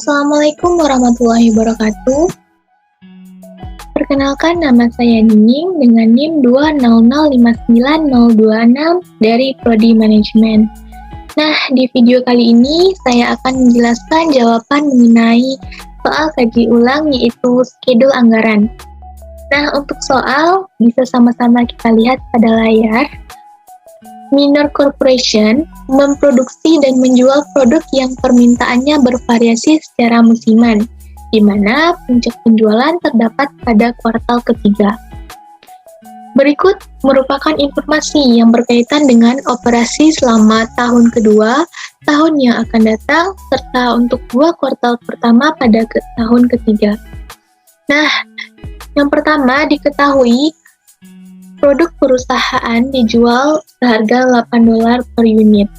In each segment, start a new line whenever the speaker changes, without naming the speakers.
Assalamualaikum warahmatullahi wabarakatuh. Perkenalkan, nama saya Nining dengan NIM 200590226 dari Prodi Manajemen. Nah, di video kali ini saya akan menjelaskan jawaban mengenai soal kaji ulang, yaitu skedul anggaran. Nah, untuk soal bisa sama-sama kita lihat pada layar. Minor Corporation memproduksi dan menjual produk yang permintaannya bervariasi secara musiman, di mana puncak penjualan terdapat pada kuartal ketiga. Berikut merupakan informasi yang berkaitan dengan operasi selama tahun kedua, tahun yang akan datang, serta untuk 2 kuartal pertama pada tahun ketiga. Nah, yang pertama diketahui produk perusahaan dijual seharga $8 per unit.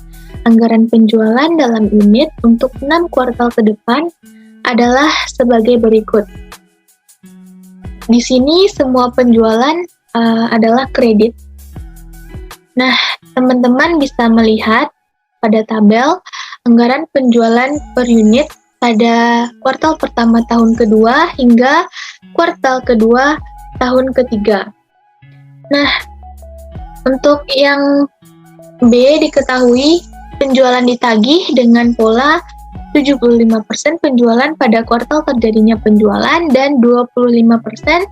Anggaran penjualan dalam unit untuk 6 kuartal ke depan adalah sebagai berikut. Di sini semua penjualan adalah kredit. Nah, teman-teman bisa melihat pada tabel anggaran penjualan per unit pada kuartal pertama tahun kedua hingga kuartal kedua tahun ketiga. Nah, untuk yang B diketahui penjualan ditagih dengan pola 75% penjualan pada kuartal terjadinya penjualan dan 25%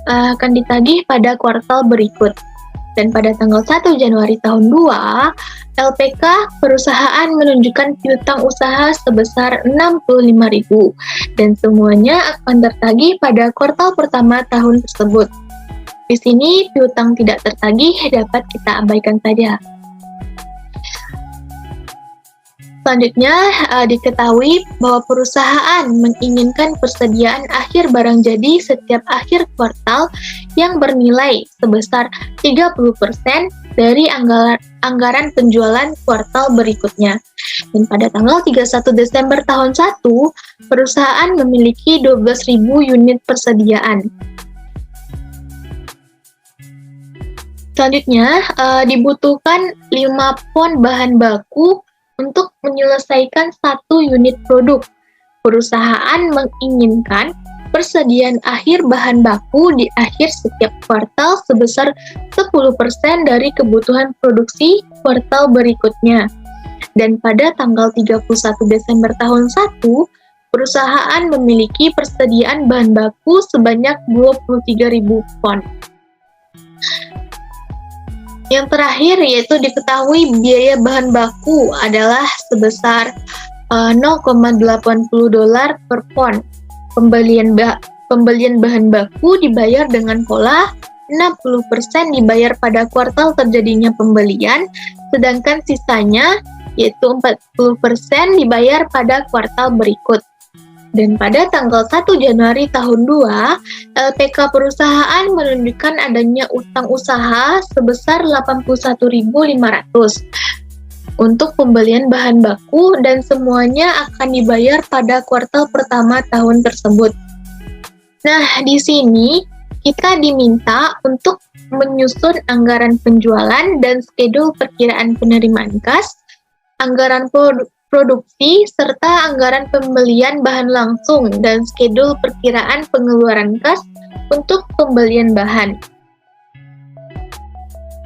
akan ditagih pada kuartal berikut. Dan pada tanggal 1 Januari tahun 2, LPK perusahaan menunjukkan piutang usaha sebesar 65.000 dan semuanya akan tertagih pada kuartal pertama tahun tersebut. Di sini piutang tidak tertagih dapat kita abaikan saja. Selanjutnya diketahui bahwa perusahaan menginginkan persediaan akhir barang jadi setiap akhir kuartal yang bernilai sebesar 30% dari anggaran penjualan kuartal berikutnya. Dan pada tanggal 31 Desember tahun 1, perusahaan memiliki 12.000 unit persediaan. Selanjutnya, dibutuhkan 5 pon bahan baku untuk menyelesaikan 1 unit produk. Perusahaan menginginkan persediaan akhir bahan baku di akhir setiap kuartal sebesar 10% dari kebutuhan produksi kuartal berikutnya. Dan pada tanggal 31 Desember tahun 1, perusahaan memiliki persediaan bahan baku sebanyak 23.000 pon. Yang terakhir yaitu diketahui biaya bahan baku adalah sebesar $0,80 per pon. Pembelian bahan baku dibayar dengan pola 60% dibayar pada kuartal terjadinya pembelian, sedangkan sisanya yaitu 40% dibayar pada kuartal berikut. Dan pada tanggal 1 Januari tahun 2, LPK perusahaan menunjukkan adanya utang usaha sebesar 81.500 untuk pembelian bahan baku dan semuanya akan dibayar pada kuartal pertama tahun tersebut. Nah, di sini kita diminta untuk menyusun anggaran penjualan dan skedul perkiraan penerimaan kas, anggaran produksi, serta anggaran pembelian bahan langsung dan skedul perkiraan pengeluaran kas untuk pembelian bahan.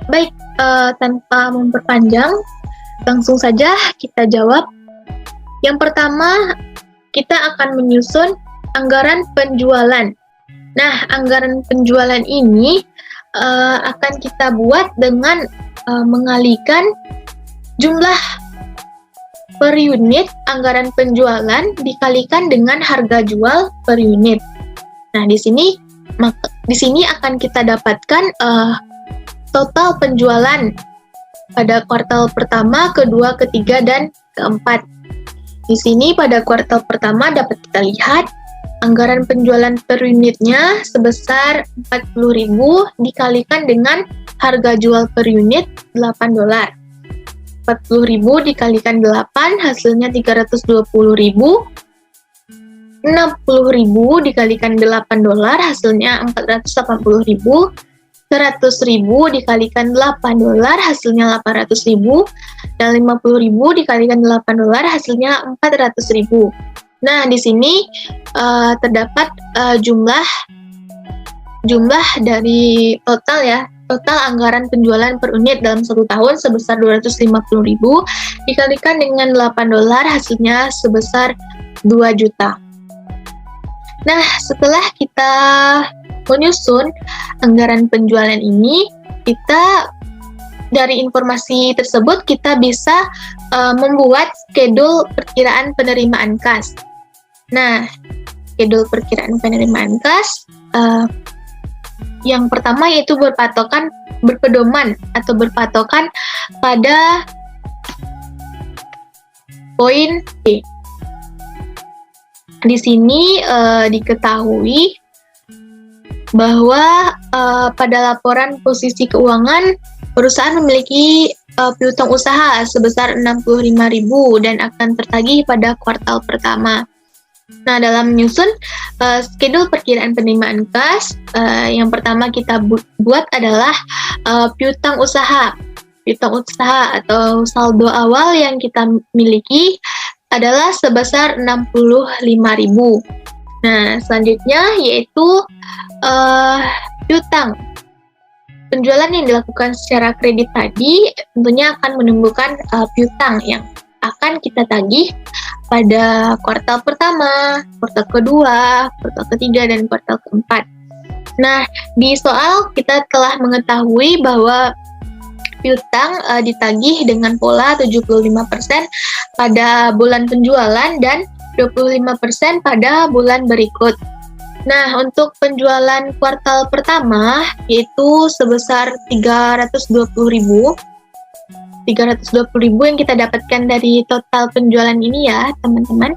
Baik, tanpa memperpanjang, langsung saja kita jawab. Yang pertama, kita akan menyusun anggaran penjualan. Nah, anggaran penjualan ini akan kita buat dengan mengalihkan jumlah per unit anggaran penjualan dikalikan dengan harga jual per unit. Nah, di sini akan kita dapatkan total penjualan pada kuartal pertama, kedua, ketiga, dan keempat. Di sini pada kuartal pertama dapat kita lihat anggaran penjualan per unitnya sebesar 40.000 dikalikan dengan harga jual per unit $8. 40.000 dikalikan 8 hasilnya 320.000. 60.000 dikalikan $8 hasilnya 480.000. 100.000 dikalikan $8 hasilnya 800.000. Dan 50.000 dikalikan $8 hasilnya 400.000. Nah, di sini terdapat jumlah dari total anggaran penjualan per unit dalam 1 tahun sebesar 250.000 dikalikan dengan $8 hasilnya sebesar 2 juta. Nah, setelah kita menyusun anggaran penjualan ini, kita dari informasi tersebut kita bisa membuat schedule perkiraan penerimaan kas. Nah, schedule perkiraan penerimaan kas yang pertama yaitu berpedoman pada poin B. Di sini diketahui bahwa pada laporan posisi keuangan perusahaan memiliki piutang usaha sebesar 65.000 dan akan tertagih pada kuartal pertama. Nah, dalam menyusun schedule perkiraan penerimaan kas, yang pertama kita buat adalah piutang usaha. Piutang usaha atau saldo awal yang kita miliki adalah sebesar 65.000. Nah, selanjutnya yaitu piutang. Penjualan yang dilakukan secara kredit tadi tentunya akan menumbuhkan piutang yang akan kita tagih pada kuartal pertama, kuartal kedua, kuartal ketiga, dan kuartal keempat. Nah, di soal kita telah mengetahui bahwa piutang ditagih dengan pola 75% pada bulan penjualan dan 25% pada bulan berikut. Nah, untuk penjualan kuartal pertama yaitu sebesar 320.000 yang kita dapatkan dari total penjualan ini ya, teman-teman.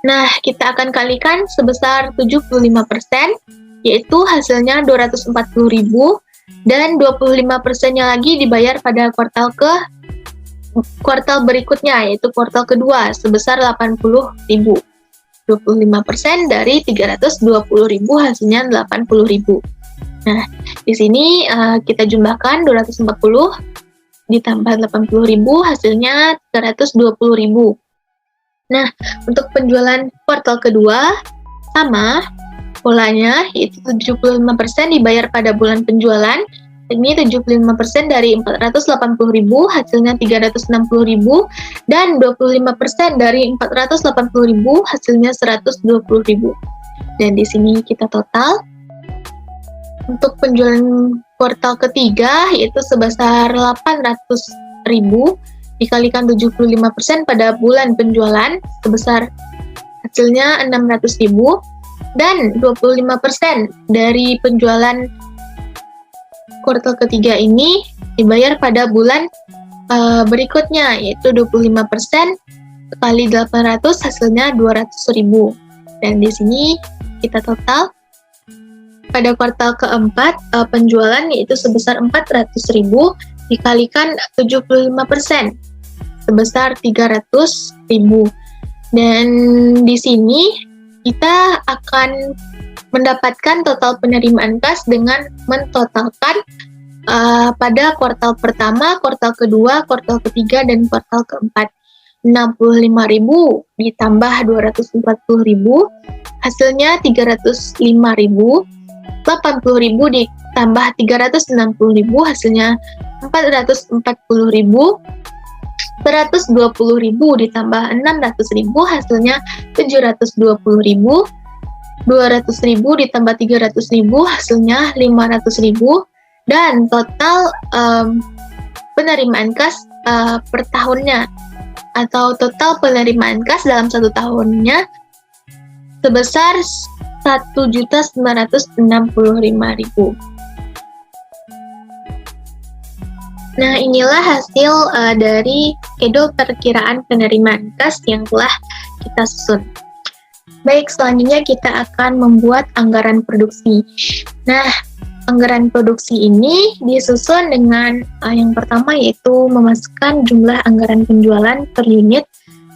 Nah, kita akan kalikan sebesar 75%, yaitu hasilnya 240.000, dan 25%-nya lagi dibayar pada kuartal berikutnya, yaitu kuartal kedua, sebesar 80.000. 25% dari 320.000 hasilnya 80.000. Nah, di sini kita jumlahkan 240 ditambah 80.000 hasilnya 320.000. Nah, untuk penjualan kuartal kedua sama polanya, yaitu 75% dibayar pada bulan penjualan. Ini 75% dari 480.000 hasilnya 360.000, dan 25% dari 480.000 hasilnya 120.000. Dan di sini kita total untuk penjualan kuartal ketiga yaitu sebesar 800.000 dikalikan 75% pada bulan penjualan sebesar hasilnya 600.000, dan 25% dari penjualan kuartal ketiga ini dibayar pada bulan berikutnya, yaitu 25% kali 800 hasilnya 200.000. Dan di sini kita total pada kuartal keempat penjualan yaitu sebesar 400.000 dikalikan 75% sebesar 300.000. Dan di sini kita akan mendapatkan total penerimaan kas dengan mentotalkan pada kuartal pertama, kuartal kedua, kuartal ketiga, dan kuartal keempat. 65.000 ditambah 240.000 hasilnya 305.000. 80.000 ditambah 360.000 hasilnya 440.000. 120.000 ditambah 600.000 hasilnya 720.000. 200.000 ditambah 300.000 hasilnya 500.000. Dan total penerimaan kas per tahunnya atau total penerimaan kas dalam 1 tahunnya sebesar 1.965.000. Nah, inilah hasil dari schedule perkiraan penerimaan kas yang telah kita susun. Baik, selanjutnya kita akan membuat anggaran produksi. Nah, anggaran produksi ini disusun dengan yang pertama yaitu memasukkan jumlah anggaran penjualan per unit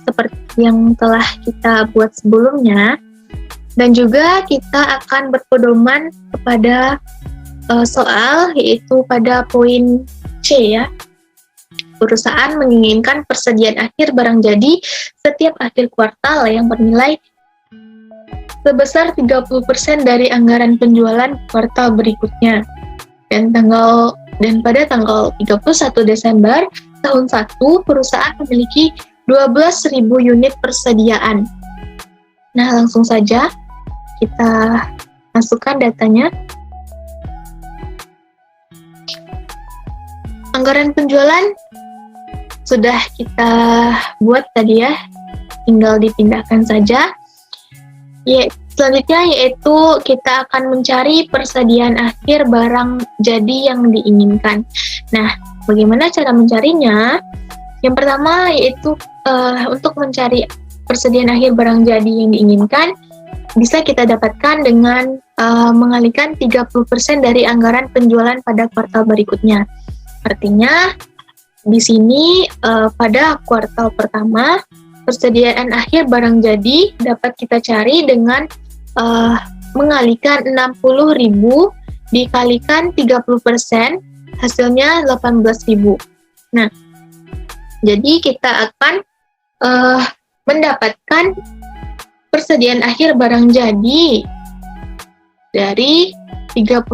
seperti yang telah kita buat sebelumnya. Dan juga kita akan berpedoman kepada soal yaitu pada poin C ya. Perusahaan menginginkan persediaan akhir barang jadi setiap akhir kuartal yang bernilai sebesar 30% dari anggaran penjualan kuartal berikutnya. Dan pada tanggal 31 Desember tahun 1, perusahaan memiliki 12.000 unit persediaan. Nah, langsung saja kita masukkan datanya. Anggaran penjualan sudah kita buat tadi ya, tinggal dipindahkan saja. Selanjutnya yaitu kita akan mencari persediaan akhir barang jadi yang diinginkan. Nah, bagaimana cara mencarinya? Yang pertama yaitu untuk mencari persediaan akhir barang jadi yang diinginkan, bisa kita dapatkan dengan mengalihkan 30% dari anggaran penjualan pada kuartal berikutnya. Artinya, di sini pada kuartal pertama, persediaan akhir barang jadi dapat kita cari dengan mengalihkan 60.000 dikalikan 30%, hasilnya 18.000. Nah, jadi kita akan mendapatkan persediaan akhir barang jadi dari 30%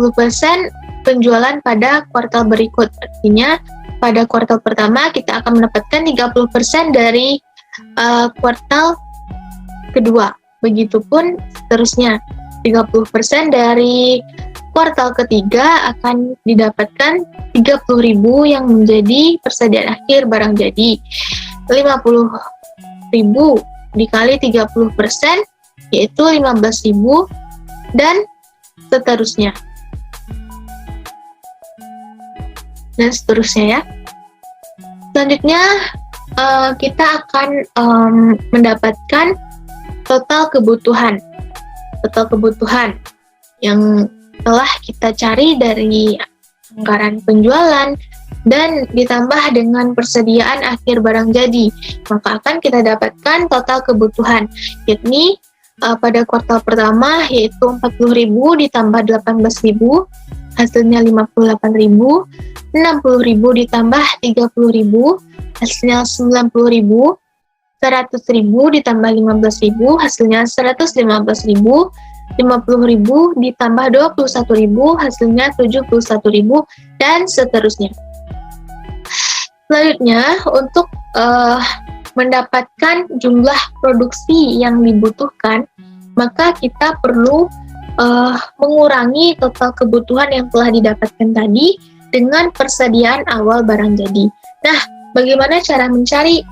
penjualan pada kuartal berikut. Artinya, pada kuartal pertama kita akan mendapatkan 30% dari kuartal kedua. Begitupun seterusnya, 30% dari kuartal ketiga akan didapatkan 30.000 yang menjadi persediaan akhir barang jadi. 50.000 dikali 30% yaitu 15.000 dan seterusnya. Dan seterusnya ya. Selanjutnya kita akan mendapatkan total kebutuhan yang telah kita cari dari anggaran penjualan dan ditambah dengan persediaan akhir barang jadi, maka akan kita dapatkan total kebutuhan, yakni pada kuartal pertama yaitu 40.000 ditambah 18.000, hasilnya 58.000, 60.000 ditambah 30.000, hasilnya 90.000, 100.000 ditambah 15.000, hasilnya 115.000, 50.000 ditambah 21.000, hasilnya 71.000, dan seterusnya. Selanjutnya, untuk mendapatkan jumlah produksi yang dibutuhkan, maka kita perlu mengurangi total kebutuhan yang telah didapatkan tadi dengan persediaan awal barang jadi. Nah, bagaimana cara mencari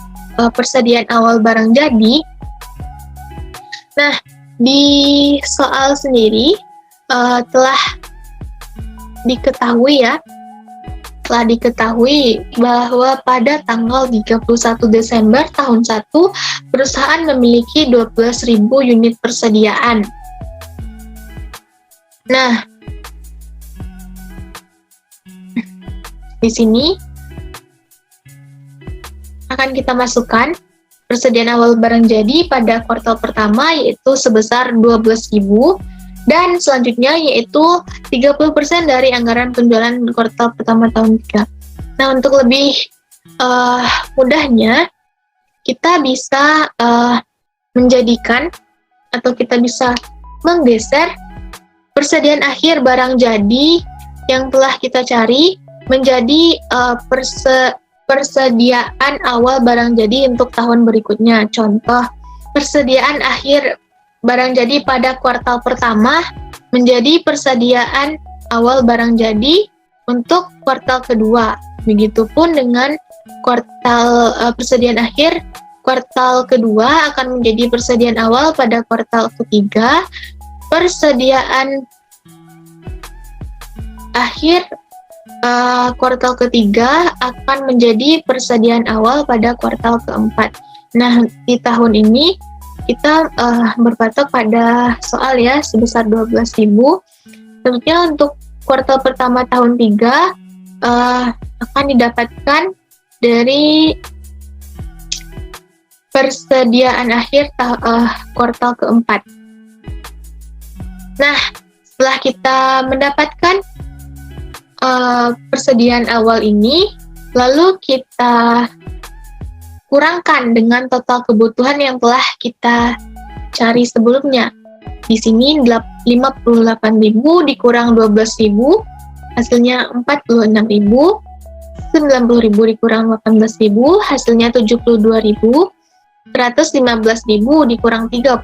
persediaan awal barang jadi? Nah, di soal sendiri telah diketahui bahwa pada tanggal 31 Desember tahun 1, perusahaan memiliki 12.000 unit persediaan. Nah, di sini akan kita masukkan persediaan awal barang jadi pada kuartal pertama yaitu sebesar 12.000 dan selanjutnya yaitu 30% dari anggaran penjualan kuartal pertama tahun 3. Nah, untuk lebih mudahnya kita bisa menjadikan atau kita bisa menggeser persediaan akhir barang jadi yang telah kita cari menjadi persediaan awal barang jadi untuk tahun berikutnya. Contoh, persediaan akhir barang jadi pada kuartal pertama menjadi persediaan awal barang jadi untuk kuartal kedua. Begitupun dengan kuartal persediaan akhir kuartal kedua akan menjadi persediaan awal pada kuartal ketiga. Persediaan akhir kuartal ketiga akan menjadi persediaan awal pada kuartal keempat. Nah, di tahun ini kita berpatok pada soal ya sebesar 12.000. Tentunya untuk kuartal pertama tahun 3 akan didapatkan dari persediaan akhir kuartal keempat. Nah, setelah kita mendapatkan persediaan awal ini, Lalu kita kurangkan dengan total kebutuhan yang telah kita cari sebelumnya. Di sini 58.000 dikurang 12.000, hasilnya 46.000. 90.000 dikurang 18.000, hasilnya 72.000. 115.000 dikurang 30.000,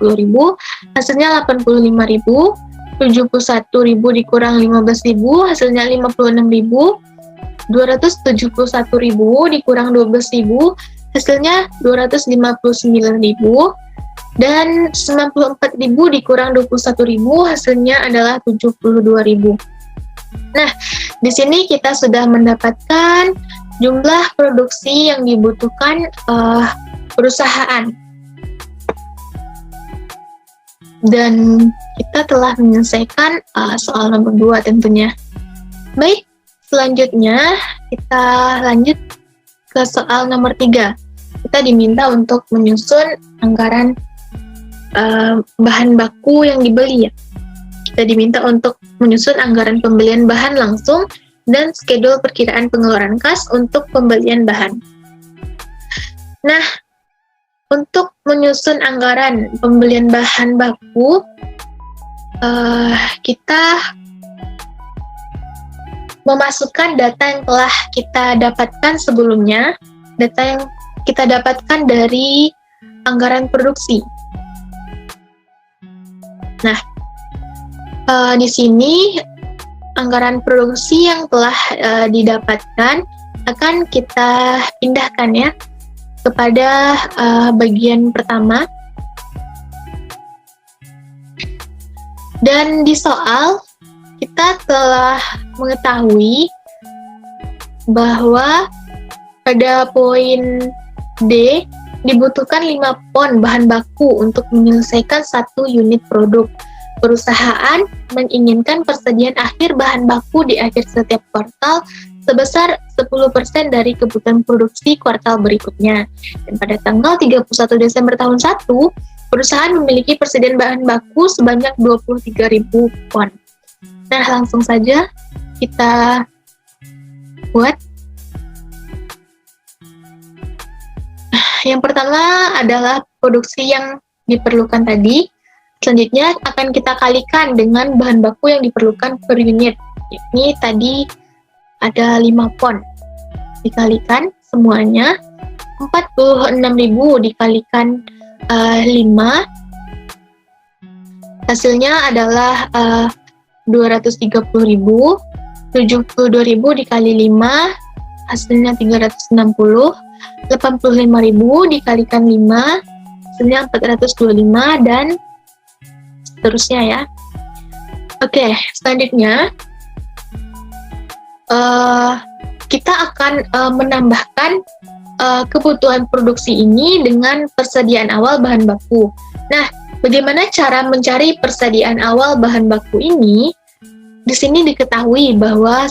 hasilnya 85.000. 71.000 dikurang 15.000, hasilnya 56.000. 271.000 dikurang 12.000, hasilnya 259.000. Dan 94.000 dikurang 21.000, hasilnya adalah 72.000. Nah, di sini kita sudah mendapatkan jumlah produksi yang dibutuhkan perusahaan. Dan kita telah menyelesaikan soal nomor 2 tentunya. Baik, selanjutnya kita lanjut ke soal nomor 3. Kita diminta untuk menyusun anggaran bahan baku yang dibeli ya. Kita diminta untuk menyusun anggaran pembelian bahan langsung dan skedul perkiraan pengeluaran kas untuk pembelian bahan. Nah, untuk menyusun anggaran pembelian bahan baku, kita memasukkan data yang telah kita dapatkan sebelumnya, data yang kita dapatkan dari anggaran produksi. Nah, di sini anggaran produksi yang telah didapatkan akan kita pindahkan ya kepada bagian pertama. Dan di soal kita telah mengetahui bahwa pada poin D dibutuhkan 5 pon bahan baku untuk menyelesaikan 1 unit produk. Perusahaan menginginkan persediaan akhir bahan baku di akhir setiap kuartal sebesar 10% dari kebutuhan produksi kuartal berikutnya. Dan pada tanggal 31 Desember tahun 1, perusahaan memiliki persediaan bahan baku sebanyak 23.000 pon. Nah, langsung saja kita buat. Yang pertama adalah produksi yang diperlukan tadi. Selanjutnya akan kita kalikan dengan bahan baku yang diperlukan per unit. Ini tadi ada 5 pon. Dikalikan semuanya 46.000 dikalikan 5. Hasilnya adalah 230.000. 72.000 dikali 5 hasilnya 360. 85.000 dikalikan 5 hasilnya 425 dan seterusnya ya. Oke, selanjutnya kita akan menambahkan kebutuhan produksi ini dengan persediaan awal bahan baku. Nah, bagaimana cara mencari persediaan awal bahan baku ini? Di sini diketahui bahwa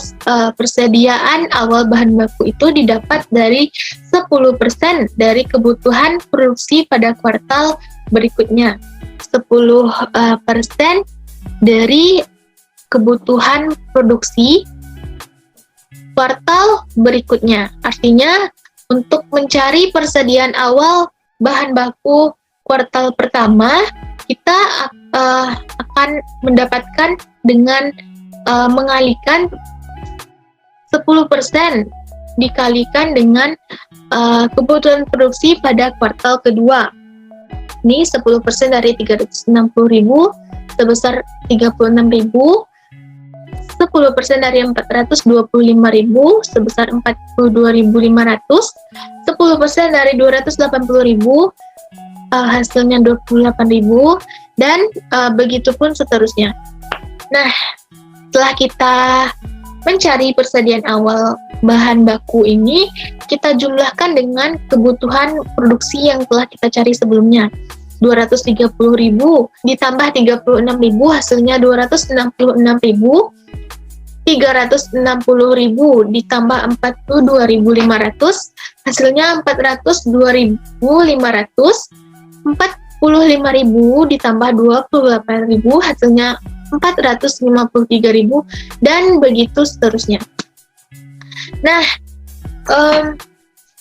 persediaan awal bahan baku itu didapat dari 10% dari kebutuhan produksi pada kuartal berikutnya. 10% dari kebutuhan produksi kuartal berikutnya. Artinya, untuk mencari persediaan awal bahan baku kuartal pertama, kita akan mendapatkan dengan mengalihkan 10% dikalikan dengan kebutuhan produksi pada kuartal kedua. Ini 10% dari 360.000 sebesar 36.000. 10% dari 425.000 sebesar 42.500. 10% dari 280.000 hasilnya 28.000 dan begitu pun seterusnya. Nah, setelah kita mencari persediaan awal bahan baku ini, kita jumlahkan dengan kebutuhan produksi yang telah kita cari sebelumnya. 230.000 ditambah 36.000 hasilnya 266.000. 360.000 ditambah 42.500 hasilnya 402.500. 45.000 ditambah 28.000 hasilnya 453.000 dan begitu seterusnya. Nah,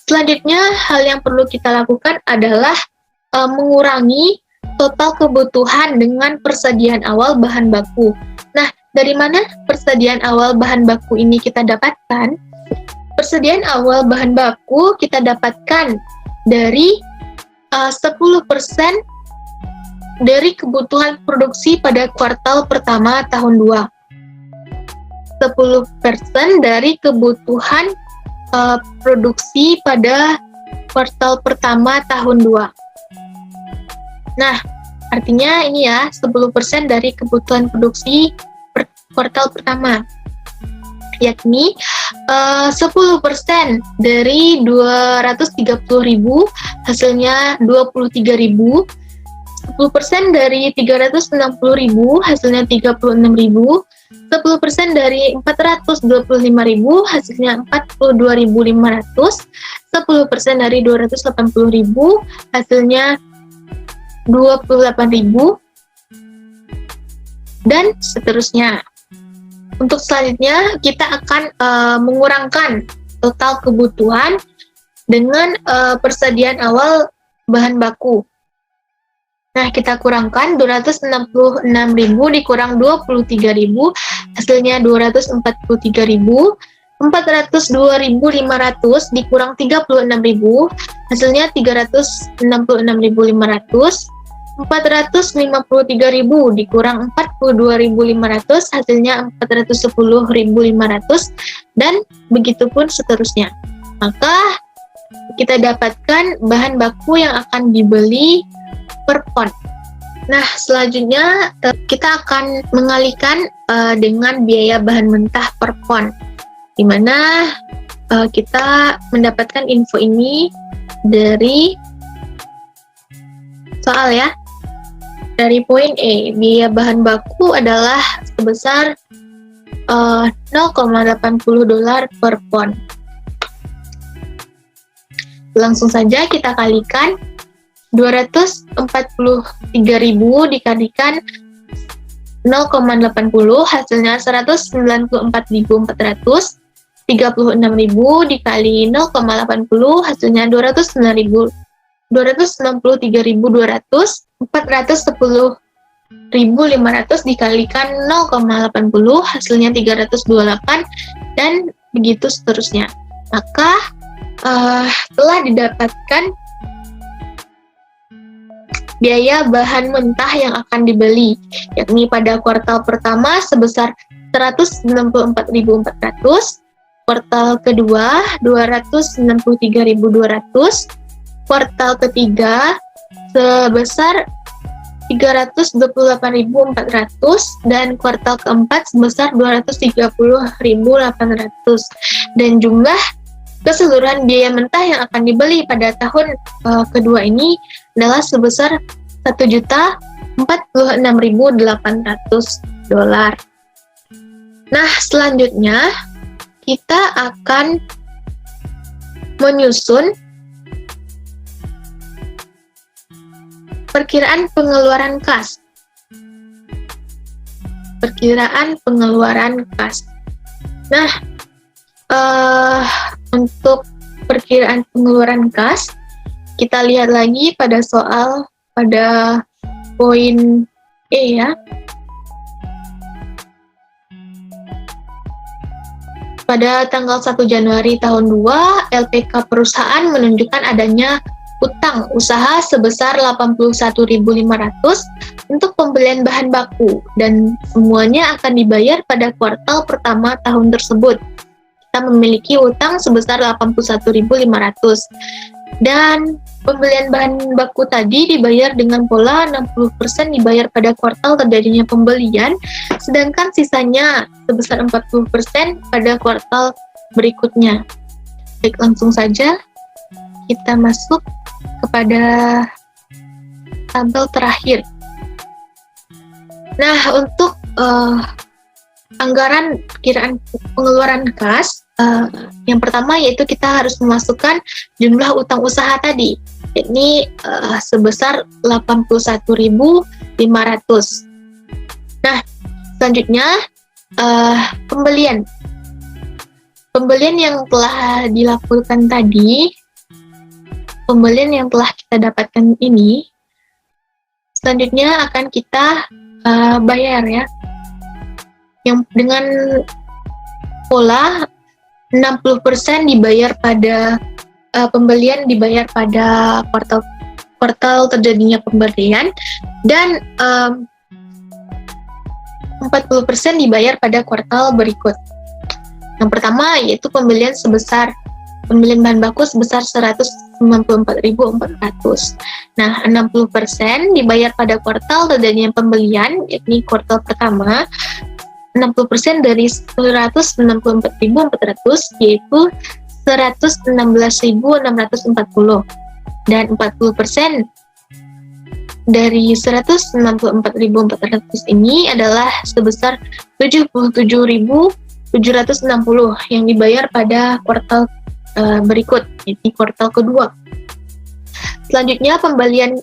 Selanjutnya, hal yang perlu kita lakukan adalah mengurangi total kebutuhan dengan persediaan awal bahan baku. Nah, dari mana persediaan awal bahan baku ini kita dapatkan? Persediaan awal bahan baku kita dapatkan dari 10% dari kebutuhan produksi pada kuartal pertama tahun 2. 10% dari kebutuhan produksi pada kuartal pertama tahun 2. Nah, artinya ini ya, 10% dari kebutuhan produksi per kuartal pertama. Yakni 10% dari 230.000 hasilnya 23.000. 10% dari 360.000 hasilnya 36.000. 10% dari 425.000 hasilnya 42.500. 10% dari 280.000 hasilnya 28.000, dan seterusnya. Untuk selanjutnya kita akan mengurangkan total kebutuhan dengan persediaan awal bahan baku. Nah, kita kurangkan 266.000 dikurang 23.000, hasilnya 243.000. 402.500 dikurang 36.000, hasilnya 366.500. 453.000 dikurang 42.500, hasilnya 410.500, dan begitupun seterusnya. Maka kita dapatkan bahan baku yang akan dibeli per pon. Nah, selanjutnya kita akan mengalihkan dengan biaya bahan mentah per pon, di mana kita mendapatkan info ini dari soal ya. Dari poin E, biaya bahan baku adalah sebesar $0,80 per pon. Langsung saja kita kalikan 243.000 dikalikan 0,80, hasilnya 194.400. 36.000 dikali 0,80 hasilnya 293.200. 410.500 dikalikan 0,80 hasilnya 328, dan begitu seterusnya. Maka telah didapatkan biaya bahan mentah yang akan dibeli, yakni pada kuartal pertama sebesar 194.400, kuartal kedua 263.200, kuartal ketiga sebesar 328.400, dan kuartal keempat sebesar 230.800. Dan jumlah keseluruhan biaya mentah yang akan dibeli pada tahun kedua ini adalah sebesar $1.046.800. Nah, selanjutnya kita akan menyusun perkiraan pengeluaran kas. Perkiraan pengeluaran kas. Nah, untuk perkiraan pengeluaran kas, kita lihat lagi pada soal pada poin E ya. Pada tanggal 1 Januari tahun 2, LPK perusahaan menunjukkan adanya utang usaha sebesar 81.500 untuk pembelian bahan baku, dan semuanya akan dibayar pada kuartal pertama tahun tersebut. Kita memiliki utang sebesar 81.500, dan pembelian bahan baku tadi dibayar dengan pola 60% dibayar pada kuartal terjadinya pembelian, sedangkan sisanya sebesar 40% pada kuartal berikutnya. Baik, langsung saja kita masuk kepada tabel terakhir. Nah, untuk anggaran perkiraan pengeluaran kas, yang pertama yaitu kita harus memasukkan jumlah utang usaha tadi, yakni sebesar 81.500. Nah, selanjutnya pembelian. pembelian yang telah dilakukan tadi, pembelian yang telah kita dapatkan ini, selanjutnya akan kita bayar ya, yang dengan pola 60% dibayar pada pembelian dibayar pada kuartal terjadinya pembelian, dan 40% dibayar pada kuartal berikut. Yang pertama yaitu pembelian bahan baku sebesar 194.400. Nah, 60% dibayar pada kuartal terjadinya pembelian, yakni kuartal pertama. 60% dari 194.400 yaitu 116.640, dan 40% dari 194.400 ini adalah sebesar 77.760 yang dibayar pada kuartal berikut, yaitu kuartal kedua. Selanjutnya pembelian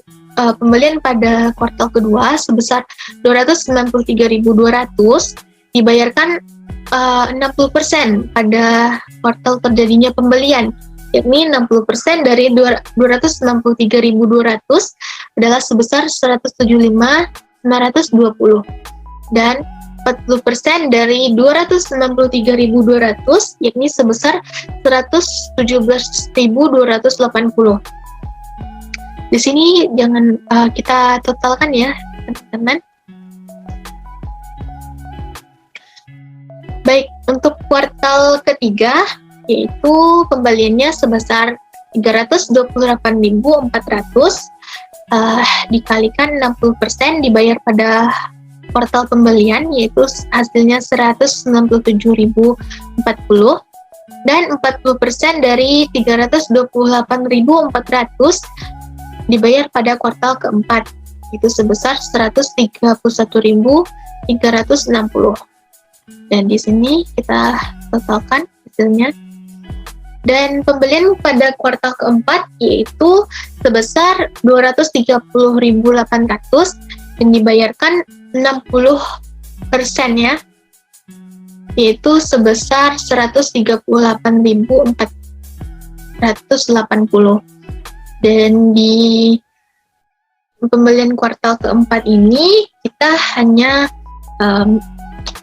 pada kuartal kedua sebesar 293.200 dibayarkan 60% pada kuartal terjadinya pembelian, yakni 60% dari 263.200 adalah sebesar 175.920, dan 40% dari 263.200 yakni sebesar 117.280. Di sini jangan kita totalkan ya, teman-teman. Baik, untuk kuartal ketiga yaitu pembeliannya sebesar 328.400 dikalikan 60% dibayar pada kuartal pembelian, yaitu hasilnya 197.040, dan 40% dari 328.400 dibayar pada kuartal keempat, itu sebesar 131.360. Dan di sini kita totalkan hasilnya. Dan pembelian pada kuartal keempat yaitu sebesar 230.800 yang dibayarkan 60% ya, yaitu sebesar 138.480. Dan di pembelian kuartal keempat ini kita hanya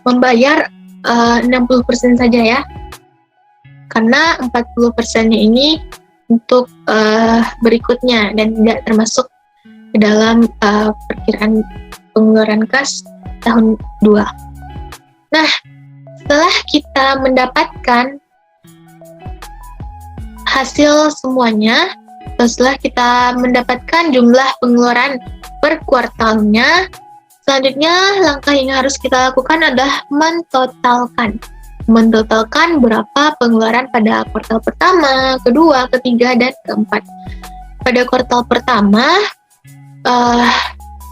membayar 60% saja ya, karena 40%-nya ini untuk berikutnya dan tidak termasuk ke dalam perkiraan pengeluaran kas tahun 2. Nah, setelah kita mendapatkan hasil semuanya, setelah kita mendapatkan jumlah pengeluaran per kuartalnya, selanjutnya langkah yang harus kita lakukan adalah mentotalkan berapa pengeluaran pada kuartal pertama, kedua, ketiga, dan keempat. Pada kuartal pertama,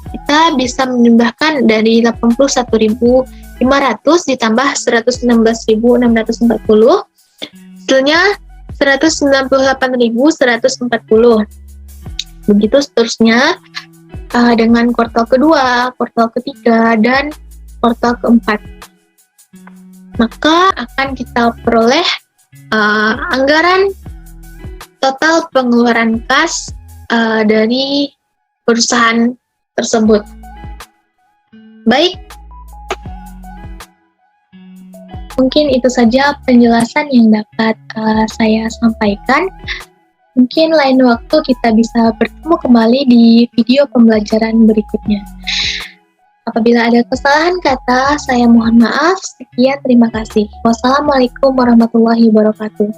kita bisa menambahkan dari 81.500 ditambah 116.640, hasilnya 198.140. Begitu seterusnya dengan kuartal kedua, kuartal ketiga, dan kuartal keempat. Maka akan kita peroleh anggaran total pengeluaran kas dari perusahaan tersebut. Baik, mungkin itu saja penjelasan yang dapat saya sampaikan. Mungkin lain waktu kita bisa bertemu kembali di video pembelajaran berikutnya. Apabila ada kesalahan kata, saya mohon maaf. Sekian, terima kasih. Wassalamualaikum warahmatullahi wabarakatuh.